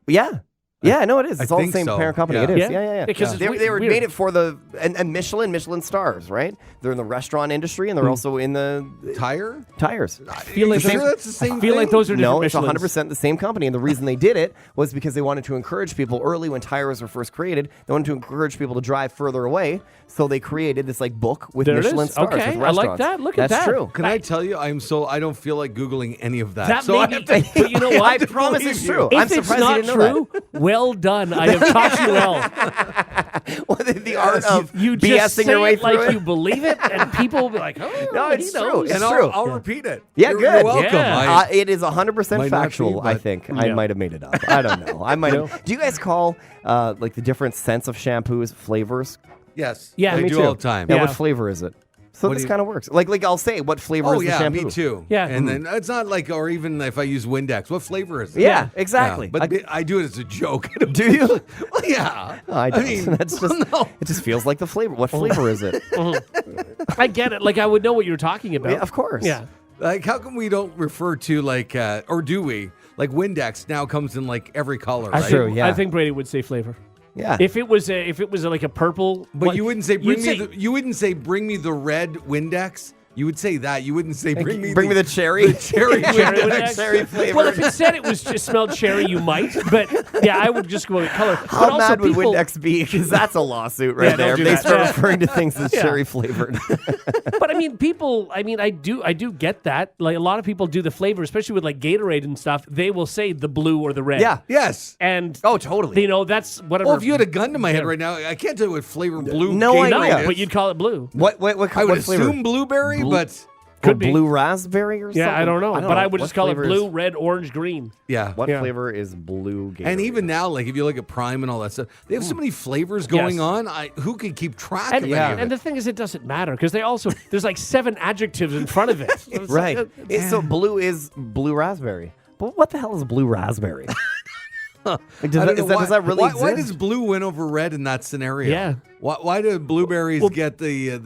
Yeah. Yeah, no, it is. It's I all the think same so. parent company. Yeah. It is. Yeah? Yeah. Because it's They were weird. made it for the and Michelin stars, right? They're in the restaurant industry and they're also in the Tire? tires. feel like You sure those- that's the same I feel like thing? those are different No, it's Michelins. 100% the same company. And the reason they did it was because they wanted to encourage people early when tires were first created. They wanted to encourage people to drive further away. So they created this like book with There it Michelin is. stars. Okay, with I like restaurants. that. Look at That's that. true. Can I tell you, I don't feel like Googling any of that. That so may I be- have to, but you know what? I promise it's true. If I'm it's surprised not you didn't know true, well done. I have taught you well. that. Well, the art of You just BSing say your way it through like it. you believe it, and people will be like, "Oh, No, it's he true. knows." It's and true. I'll repeat it. Yeah, You're good. welcome. Yeah. It is 100% Might not be, factual, I but- think. I Yeah. might have made it up. I don't know. I might have. Do you guys call like the different scents of shampoos flavors? Yes. Yeah, I me do too. all the time. Yeah, Yeah. what flavor is it? So What this do you- kind of works. Like I'll say what flavor Oh is the yeah, shampoo. me too. Yeah. and then it's not like, or even if I use Windex, what flavor is it? Yeah, exactly. Yeah, but I do it as a joke. Do you? Well, yeah. I don't. mean, That's just. It just feels like the flavor. What flavor is it? I get it. Like I would know what you're talking about. Yeah, of course. Yeah. like, how come we don't refer to like, or do we? Like Windex now comes in like every color, That's right? true. Yeah. I think Brady would say flavor. Yeah. If it was like a purple, But you wouldn't say you'd you wouldn't say bring me the red Windex. You would say that. You wouldn't say bring me the cherry. the cherry cherry Windex. Windex. Cherry flavor. Well, if it said it was just smelled cherry, you might. But yeah, I would just go with color. But How also mad would people, Windex be? Because that's a lawsuit right Yeah, don't there. do They that. start Yeah. referring to things as Yeah. cherry flavored. But I mean, people. I mean, I do get that. Like a lot of people do the flavor, especially with like Gatorade and stuff. They will say the blue or the red. Yeah. Yes. And Oh, totally. you know that's whatever. Well, if you had a gun to my head Yeah. right now, I can't tell you what flavor blue. No Gatorade no, idea. is. but you'd call it blue. What I would what flavor? assume blueberry, Blue- but Could Or be. blue raspberry or something? Yeah, I don't know. But I would What just call it flavor blue, is- red, orange, green. yeah. What Yeah. flavor is blue Gatorade? And even now, like if you look at Prime and all that stuff, they have so many flavors going Yes. on. Who can keep track And, of Yeah. any of and it? the thing is, it doesn't matter because they also there's like 7 adjectives in front of it. So it's Right. like, So blue is blue raspberry. But what the hell is blue raspberry? Like, does, I that, don't know is that, why, does that really why, exist? why does blue win over red in that scenario? Yeah. Why do blueberries get the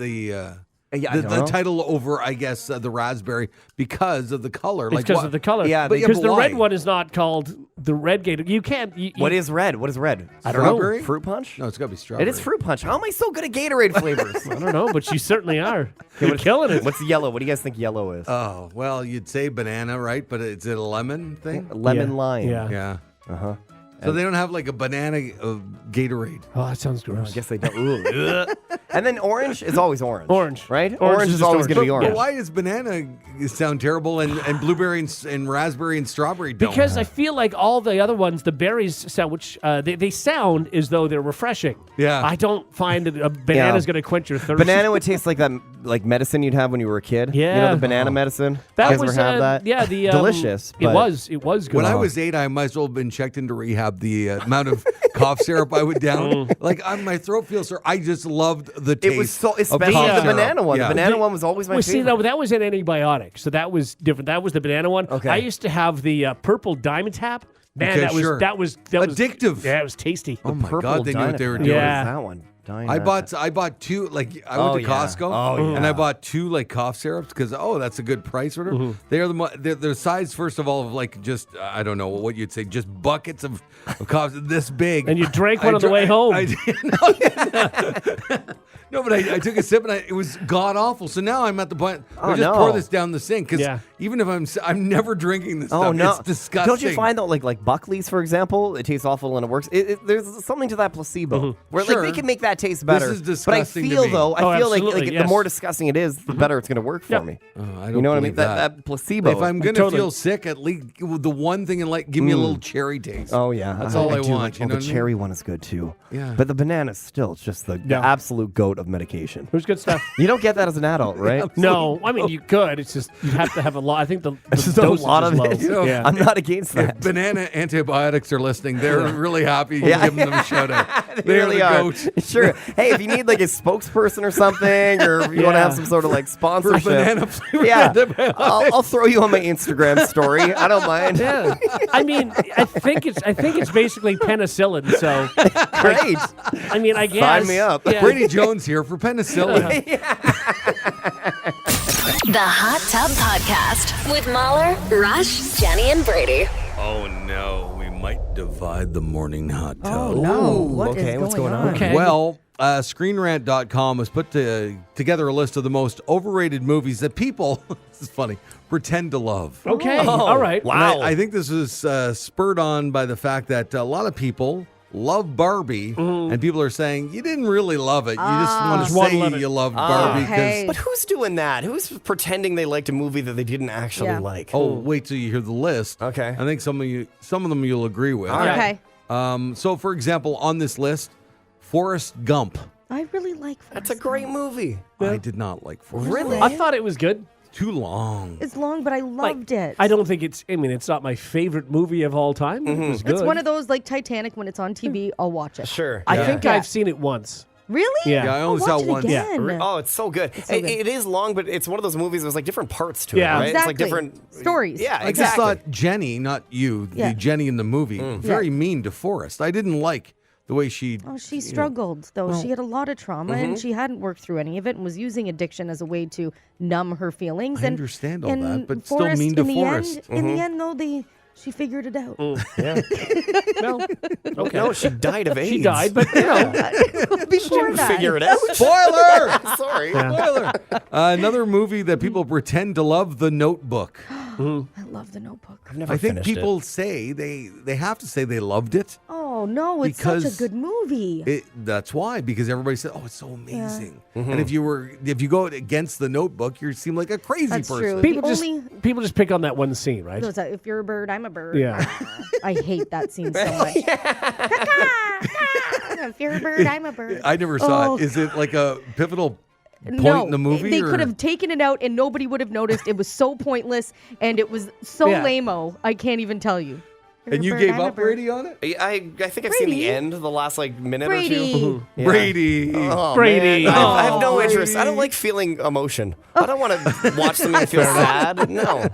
Yeah, I don't know. title over, I guess, the raspberry because of the color? It's because what- of the color. Yeah, But yeah, because but the red why? one is not called the red gator. You can't. What is red? What is red? I don't know. Strawberry? Fruit punch? No, it's got to be strawberry. It is fruit punch. How am I so good at Gatorade flavors? I don't know, but you certainly are. You're killing it. What's yellow? What do you guys think yellow is? Oh, well, you'd say banana, right? But is it a lemon thing? Lemon Yeah. lime. Yeah. Yeah. Uh-huh. So they don't have like a banana Gatorade. Oh, that sounds gross. I guess they don't. Ooh. And then orange is always orange. Orange. Right? Orange is is just always going to be orange. orange. But why is banana sound terrible and blueberry and raspberry and strawberry don't? Because I feel like all the other ones, the berries sound, which they sound as though they're refreshing. Yeah. I don't find that a banana's going to quench your thirst. Banana would taste like that, like medicine you'd have when you were a kid. Yeah. You know the banana medicine? That you guys was ever have that? Yeah, the delicious. It but- was good. When I was 8, I might as well have been checked into rehab. The amount of cough syrup I would down, like my throat feels sore. I just loved the taste. It was so, of especially cough the syrup. banana one. Yeah. The banana one was always my Well, favorite. see, no, that was an antibiotic, so that was different. That was the banana one. Okay. I used to have the purple diamond tap. Man, Okay, that was sure. that was Addictive. Yeah, it was tasty. Oh my Purple God, they knew what they were Dynamite. doing. Yeah. What is that one? I bought 2, like I went Oh, to yeah. Costco Oh, and I yeah. bought 2 like cough syrups because that's a good price or whatever. They are the size first of all of like just I don't know what you'd say, just buckets of cough this big. And you drank one on the way home. I did. No, but I took a sip and it was god awful. So now I'm at the point I just pour this down the sink because Yeah. even if I'm never drinking this Oh stuff. no! It's disgusting. Don't you find though, like Buckley's, for example, it tastes awful and it works. There's something to that placebo where Sure. like they can make that taste better. is but I disgusting to feel me. though, Oh, I feel like absolutely, the yes. more disgusting it is, the better it's going to work for Yeah. me. I don't You know what I mean? believe that. That placebo. If I'm gonna Totally. feel sick, at least the one thing in like give me a little cherry taste. Oh yeah, That's all I do want, Like, you know the what I mean? cherry one is good too. Yeah. But the banana's still just the Yeah. absolute goat of medication. It was good stuff. You don't get that as an adult, right? No, I mean you could. It's just you have to have a lot. I think the Just a dosage lot is of low. it. Yeah. I'm not against that. Banana antibiotics are listening. They're really happy. You Yeah. give them a shout out. They really the are. goat. Sure. Hey, if you need like a spokesperson or something, or if you want to have some sort of like sponsorship, banana flavored yeah, antibiotics. I'll throw you on my Instagram story. I don't mind. Yeah. I mean, I think it's basically penicillin. So, Great. I mean, I guess. Sign me up. Yeah. Brady Jones here for penicillin. The Hot Tub Podcast with Mahler, Rush, Jenny, and Brady. Oh no, we might divide the morning hot tub. Oh, no. What is okay, what's going on? Okay. Well, ScreenRant.com has put together a list of the most overrated movies that people, this is funny, pretend to love. Okay. Oh, All right. wow. And I think this is spurred on by the fact that a lot of people love Barbie, and people are saying, you didn't really love it. You just want to Just wanna say love it. you love Barbie. okay. But who's doing that? Who's pretending they liked a movie that they didn't actually Yeah. like? Oh, wait till you hear the list. Okay. I think some of them you'll agree with. All right. Okay. So, for example, on this list, Forrest Gump. I really like That's a great movie. I did not like Forrest Really? I thought it was good. Too long. It's long, but I loved it. I don't think it's. I mean, it's not my favorite movie of all time. It was good. It's one of those like Titanic. When it's on TV, I'll watch it. Sure. I think Yeah. I've seen it once. Really? Yeah. Yeah, I I'll only watch saw it once. again. Oh, it's so good. so good. It is long, but it's one of those movies. There's like different parts to Yeah. it, right? Exactly. It's like different Stories. Yeah, I just exactly. thought Jenny, not you, Yeah. the Jenny in the movie, very mean to Forrest. I didn't like the way she. Oh, she struggled though. She had a lot of trauma, and she hadn't worked through any of it, and was using addiction as a way to numb her feelings. I and understand all and that, but still Forrest, mean to in the Forrest. End, In the end, though, she figured it out. Yeah. Well, okay. No, she died of AIDS. She died, but you know, Before that, Figure it out. Spoiler! Sorry. Spoiler! Another movie that people pretend to love, The Notebook. I love The Notebook. I've never I think finished people say they have to say they loved it. Oh no, it's such Because a good movie. That's why, because everybody said, "Oh, it's so amazing." And if you go against The Notebook, you seem like a crazy That's person. true. people Only- people just pick on that one scene, right? Goes out, if you're a bird, I'm a bird. Yeah. I hate that scene so much. If you're a bird, I'm a bird. I never saw Oh, it. Is it like a pivotal point no, in the movie? they or- could have taken it out and nobody would have noticed. It was so pointless and it was so Yeah. lame-o. I can't even tell you. You're And a you bird, gave I'm a up, bird. Brady, on it? I think I've seen the Brady. end, the last like minute or Brady. two. Yeah. Brady. Oh, Brady. man. I have no Oh, interest. I don't Brady. like feeling emotion. I don't want to watch something feel sad. No.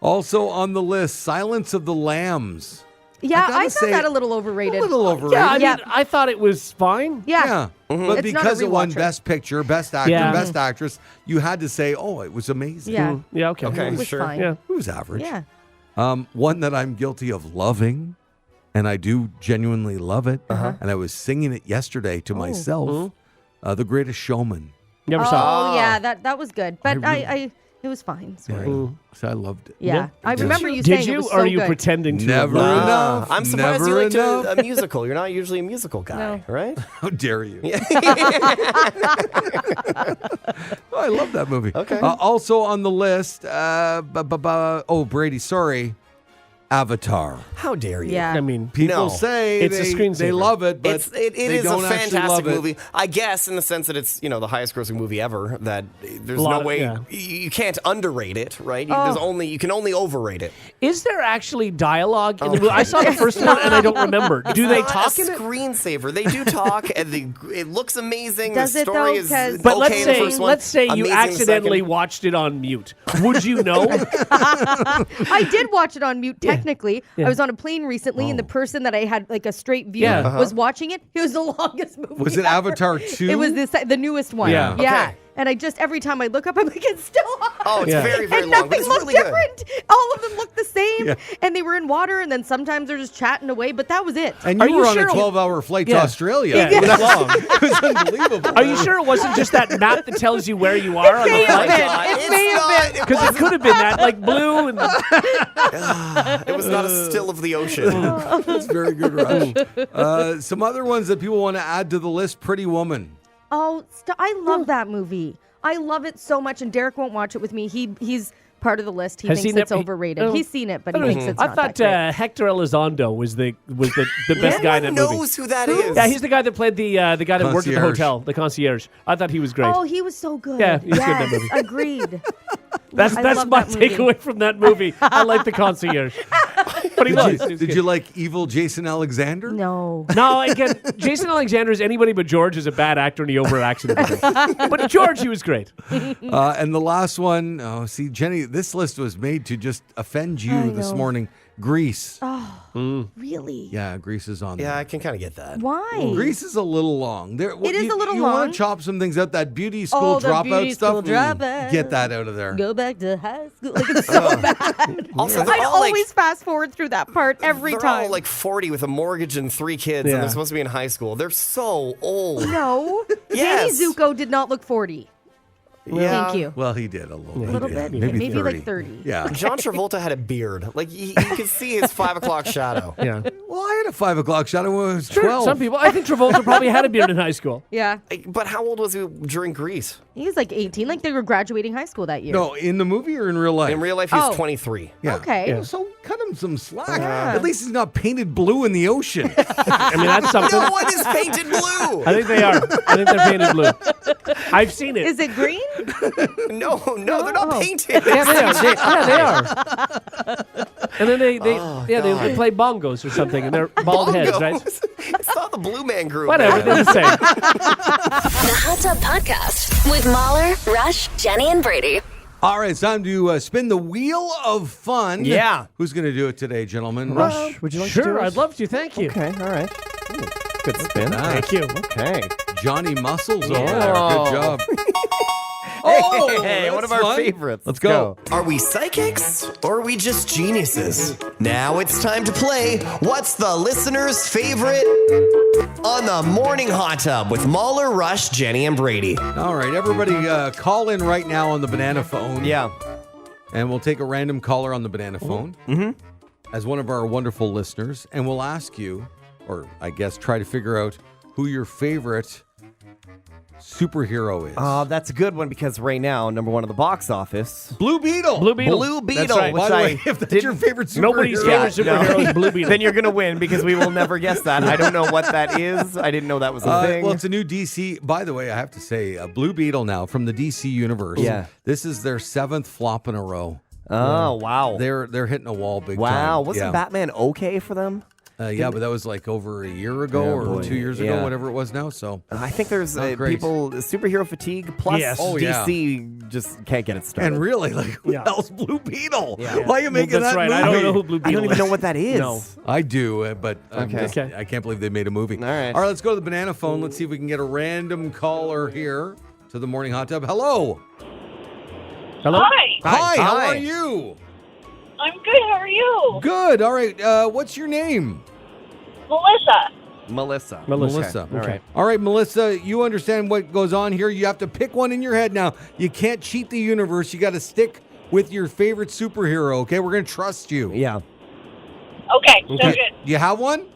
Also on the list, Silence of the Lambs. Yeah, gotta I found say, that a little overrated. A little overrated. Yeah, I mean, Yeah. I thought it was fine. Yeah. But It's not a because it won rewatcher. Best Picture, Best Actor, Yeah. Best Actress, you had to say, "Oh, it was amazing." Yeah. Yeah. Okay. Okay. It was Sure. fine. Yeah. It was average. Yeah. One that I'm guilty of loving, and I do genuinely love it, and I was singing it yesterday to myself. The Greatest Showman. Never saw. Oh, yeah, that was good. But I It was fine. Sorry. So I loved it. Yeah. I remember you saying Did it you, was or so are you good. pretending to? Never have loved it? enough. I'm surprised Never you liked enough. a musical. You're not usually a musical guy, No. right? How dare you? Oh, I love that movie. Okay. Also on the list, Brady, sorry, Avatar. How dare you? Yeah. I mean, People No. say It's a they screensaver. love it, but It they is don't a actually fantastic love it. movie. I guess in the sense that it's, the highest grossing movie ever, that there's Lot no of- way yeah. you can't underrate it, right? Oh. You can only overrate it. is there actually dialogue in the movie? I saw the first one and I don't remember. Do they Not talk a in it? screensaver. They do talk, and it looks amazing. Does the it, story though? is 'Cause- But okay in the first one. let's say you amazing in the accidentally second. watched it on mute. Would you know? I did watch it on mute, technically. Yeah. I was on a plane recently, and the person that I had like a straight view Yeah. Uh-huh. was watching it. It was the longest movie. Was it ever. Avatar 2? It was the newest one. Yeah. Yeah. Okay. And I just, every time I look up, I'm like, it's still on. Oh, it's Yeah. very, very And long, but nothing it's looked really good. different. All of them looked the same. Yeah. And they were in water, and then sometimes they're just chatting away, but that was it. And Are you you were on sure- a 12-hour flight to Yeah. Australia. Yeah. It was long. It was unbelievable. Are you sure it wasn't just that map that tells you where you are on the may have flight? been. God, It it's may have not- been. Because it could have been that, like blue and It was not a still of the ocean. That's very good, Rush. Some other ones that people want to add to the list, Pretty Woman. Oh, I love that movie. I love it so much, and Derek won't watch it with me. He's part of the list. He Has thinks he it's never- overrated. He's seen it, but he I thinks it's I not thought that great. Hector Elizondo was the best guy in that Everyone movie. knows who that is. Yeah, he's the guy that played the guy that worked at the Concierge. hotel, the concierge. I thought he was great. Oh, he was so good. Yeah, he was good in that yes, movie. agreed. that's I that's love my that movie. takeaway from that movie. I like the concierge, but he was. Did you like evil Jason Alexander? No. No, again, Jason Alexander is anybody but George is a bad actor and he overacts in everything. But George, he was great. And the last one, see, Jenny, this list was made to just offend you I this know. morning. Grease. Really? Yeah, Grease is on Yeah, there. I can kind of get that. Why? Grease is a little long. There, It is a little you long. want to chop some things out. That beauty school the dropout beauty stuff. school dropout. Get that out of there. Go back to high school. Like, it's so bad. Also, they're I'd all, like- always fast forward through that part every They're time. all like 40 with a mortgage and 3 kids, Yeah. and they're supposed to be in high school. They're so old. No. Yes. Danny Zuko did not look 40. Yeah. Thank you. Well, he did a little, A little bit. bit. Maybe Maybe 30. like 30. Yeah. John Travolta had a beard. Like, you could see his 5 o'clock shadow. Yeah, Well, I had a 5 o'clock shot when I was sure. 12. Some people. I think Travolta probably had a beard in high school. Yeah. But how old was he during Grease? He was like 18. Like they were graduating high school that year. No, in the movie or in real life? In real life, he was Oh. 23. Yeah. Okay. Yeah. So cut him some slack. Yeah. At least he's not painted blue in the ocean. I mean, that's something. No one is painted blue. I think they are. I think they're painted blue. I've seen it. Is it green? No, they're not Oh. painted. Yeah, they are. They are. And then they they play bongos or something, and they're bald heads, right? It's not the Blue Man Group. Whatever, man. they're the same. The Hot Tub Podcast with Mahler, Rush, Jenny, and Brady. All right, it's time to spin the wheel of fun. Yeah. Who's going to do it today, gentlemen? Rush, would you like to do Sure, it? I'd love to. Thank you. Okay, all right. Ooh, good spin. Thank you. Okay. Johnny Muscles over Yeah. there. Oh. Good job. Hey, one that's of our fun. favorites. Let's go. Are we psychics or are we just geniuses? Now it's time to play What's the Listener's Favorite on the Morning Hot Tub with Mahler, Rush, Jenny, and Brady. All right, everybody call in right now on the banana phone. Yeah. And we'll take a random caller on the banana phone as one of our wonderful listeners. And we'll ask you, or I guess try to figure out who your favorite superhero is. That's a good one because right now, number one at the box office. Blue Beetle. Blue Beetle. Blue Beetle, That's right. which By the I way, if that's didn't- your favorite superhero. Nobody's favorite superhero is Blue Beetle. Then you're going to win because we will never guess that. I don't know what that is. I didn't know that was a thing. Well, it's a new DC. By the way, I have to say, Blue Beetle now from the DC universe. Yeah. This is their 7th flop in a row. Oh, wow. They're hitting a wall big time. Wow. Wasn't yeah. Batman okay for them? Yeah, but that was like over a year ago Yeah, or boy. 2 years ago, Yeah. whatever it was now. So I think there's Not great. people, superhero fatigue, plus Yes. Oh, yeah. DC just can't get it started. and really, like, who Yeah. else Blue Beetle? Yeah. Why are you making That's that right. movie? I don't know who Blue I Beetle don't even know what that is. No. I do, but Okay. I can't believe they made a movie. All right. All right, let's go to the banana phone. Let's see if we can get a random caller here to the Morning Hot Tub. Hello. Hello? Hi, Hi, how Hi. are you? I'm good. How are you? Good. All right. What's your name? Melissa. Melissa. Melissa. Okay. All right, Melissa, you understand what goes on here. You have to pick one in your head now. You can't cheat the universe. You got to stick with your favorite superhero, okay? We're going to trust you. Yeah. Okay, so good. You have one?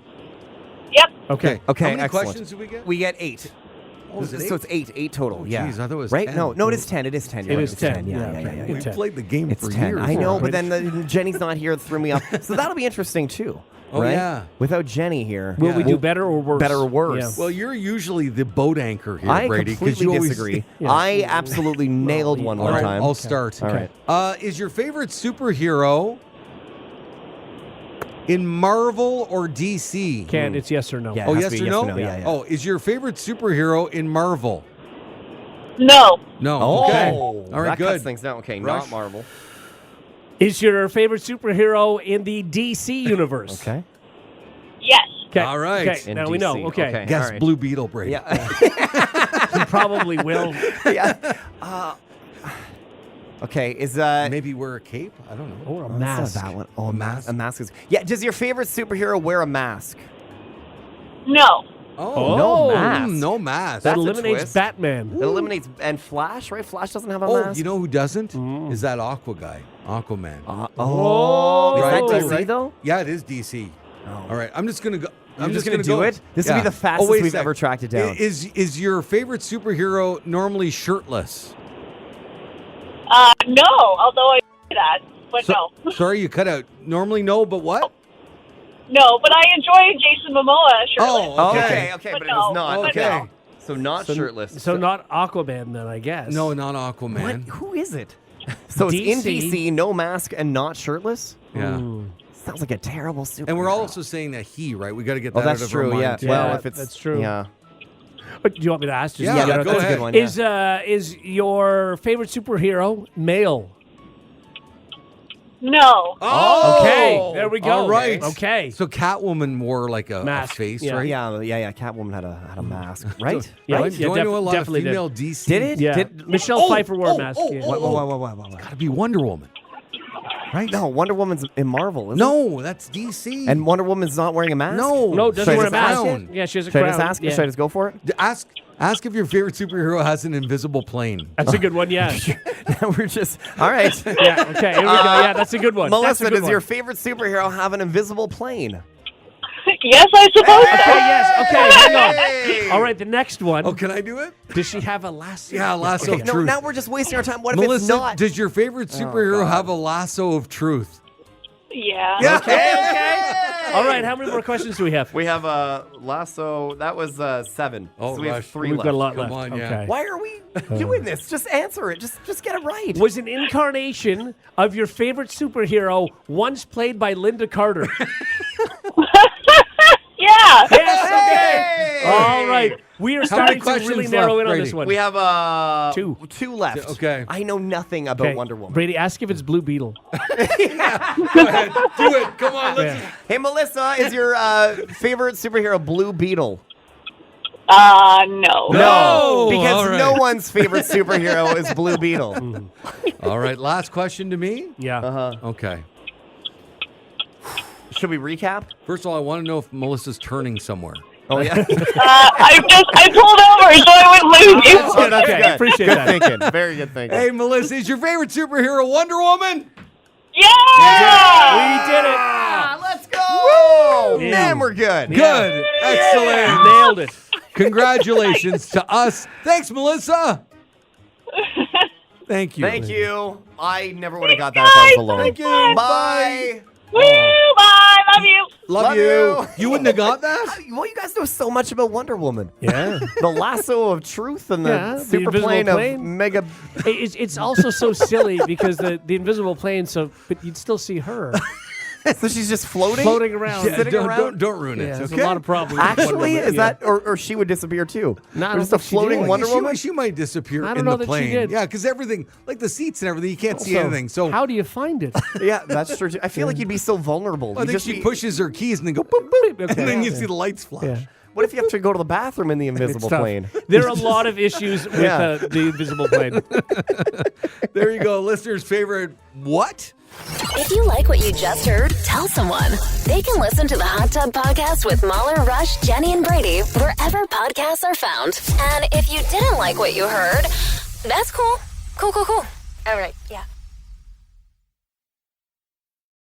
Yep. Okay. Okay, How many excellent. questions did we get? We get 8. Oh, is it So eight? it's 8 total. Oh, yeah. geez, I thought it was right? 10. No, it is 10. It is 10. It You're is right. 10. Yeah. We It's 10. played the game It's for 10. years. I know, now. but then Jenny's not here. It threw me off. So that'll be interesting too. Oh, right? yeah. Without Jenny here. Will we do better or worse? Better or worse? Well, you're usually the boat anchor here, I Brady. 'cause completely you always- disagree. Yeah. I absolutely nailed one All more right, time. I'll start. All right. Is your favorite superhero in Marvel or DC? Can it's yes or no? Yeah. Oh, It has yes to or be yes no? or no, yeah. Oh, is your favorite superhero in Marvel? No. No. Oh, Okay. All right, that good. cuts things down. Okay, Rush. not Marvel. Is your favorite superhero in the DC universe? Okay. Yes. Okay. All right. Okay. In Now we DC. know. Okay. Okay. Guess All right. Blue Beetle, Brady. Yeah. You probably will. yeah. Okay. Is Maybe wear a cape? I don't know. Or a that's mask. not that one. Oh, A mask? A mask is. Yeah. Does your favorite superhero wear a mask? No. Oh, No mask. No mask. That That's a eliminates twist. Batman. It eliminates and Flash, right? Flash doesn't have a Oh, mask. you know who doesn't? Is that Aqua guy, Aquaman. Oh, is Right, that right, DC right. though? Yeah, it is DC. All right, I'm just gonna go. I'm just gonna do it? This would be the fastest wait a we've sec. ever tracked it down. Is your favorite superhero normally shirtless? No, although I do that, but no. Sorry, you cut out. Normally, no, but what? No, but I enjoy Jason Momoa shirtless. Oh, Okay, but it was not. But Okay. no. So not shirtless. So not Aquaman then, I guess. No, not What? Aquaman. Who is it? So it's in DC. DC, no mask and not shirtless? Yeah. Sounds like a terrible superhero. And we're also saying that he, right? We got to get that Oh, out that's of true, our yeah. mind. Well, Yeah, if it's... that's true. Yeah. But do you want me to ask? Just Yeah, get out go there? ahead. That's a good one, yeah. Is your favorite superhero male? No. Oh, Okay, there we go. All right. Okay. So Catwoman wore like a Mask, face, yeah. right? Yeah. Catwoman had a mask, right? Yeah, Right? yeah, Do I know a lot of definitely did. female DC? Did it? Yeah. Did- Michelle Oh, Pfeiffer wore oh, a mask. oh, yeah. oh, What? Gotta be Wonder Woman. Right? No, Wonder Woman's in Marvel, isn't it? No, that's DC. And Wonder Woman's not wearing a mask? no, No, Should doesn't I wear a just mask. crown. Yeah, she has a Should I crown. just ask? Yeah. Should I just go for it? Ask if your favorite superhero has an invisible plane. That's a good one. Yeah. We're just... All right. Yeah. Okay. Here we go. Yeah, that's a good one. That's a Melissa, good does one. your favorite superhero have an invisible plane? Yes, I suppose Okay. so. Yes. Okay. Hang Hey! on. All right. The next one. Oh, can I do it? Does she have a lasso? Yeah, lasso Okay, of no, truth. now we're just wasting our time. What if Melissa, it's not? does your favorite superhero God. have a lasso of truth? Yeah. Okay. All right. How many more questions do we have? We have a lasso. That was 7. Oh, so we have Rush. 3 We've left. got a lot Come left. on, yeah. Okay. Why are we doing this? Just answer it. Just get it right. Was an incarnation of your favorite superhero once played by Linda Carter? Yeah. Yes. Okay. Hey! All right. We are many starting to questions really narrow left, in on Brady? this one. We have 2. 2 left. Okay. I know nothing about Okay. Wonder Woman. Brady, ask if it's Blue Beetle. Go ahead. Do it. Come on. Let's. Yeah. Hey, Melissa, is your favorite superhero Blue Beetle? No. No. because All right. no one's favorite superhero is Blue Beetle. All right. Last question to me. Yeah. Okay. Should we recap? First of all, I want to know if Melissa's turning somewhere. Oh yeah. I pulled over so I would lose you. Good, okay. Good. Appreciate good that. thinking. Very good thinking. Hey, Melissa, is your favorite superhero Wonder Woman? Yeah. We did it. Ah, let's go! Yeah. Man, we're good. Good. Excellent. Nailed it. Congratulations to us. Thanks, Melissa. Thank you. Thank you. I never would have got that if I was alone. Thank you. Bye. Woo, bye. Love you. Love, Love you. you. You wouldn't have got that? Well, you guys know so much about Wonder Woman. Yeah. The lasso of truth and the Yeah, the super invisible plane of plane. mega. It's also so silly because the invisible plane, but you'd still see her So she's just floating? floating around. Yeah, Sitting around? don't ruin it. Yeah, there's okay? a lot of problems. with Wonder Actually, Woman. is Yeah. that, or she would disappear too? No, I Or don't just a think she floating did. Wonder she, Woman? She might disappear I don't in know the that she plane. did. Yeah, because everything, like the seats and everything, you can't see So, anything. So how do you find it? Yeah, that's true. Too. I feel like you'd be so vulnerable. I You'd think just she be- pushes her keys and then go boop, boop, Okay. and then you see the lights flash. Yeah. What if you have to go to the bathroom in the It's invisible tough. plane? There are a lot of issues with Yeah. the invisible plane. There you go, listeners' favorite what? If you like what you just heard, tell someone. They can listen to the Hot Tub Podcast with Mahler, Rush, Jenny, and Brady wherever podcasts are found. And if you didn't like what you heard, that's cool. Cool. All right, yeah.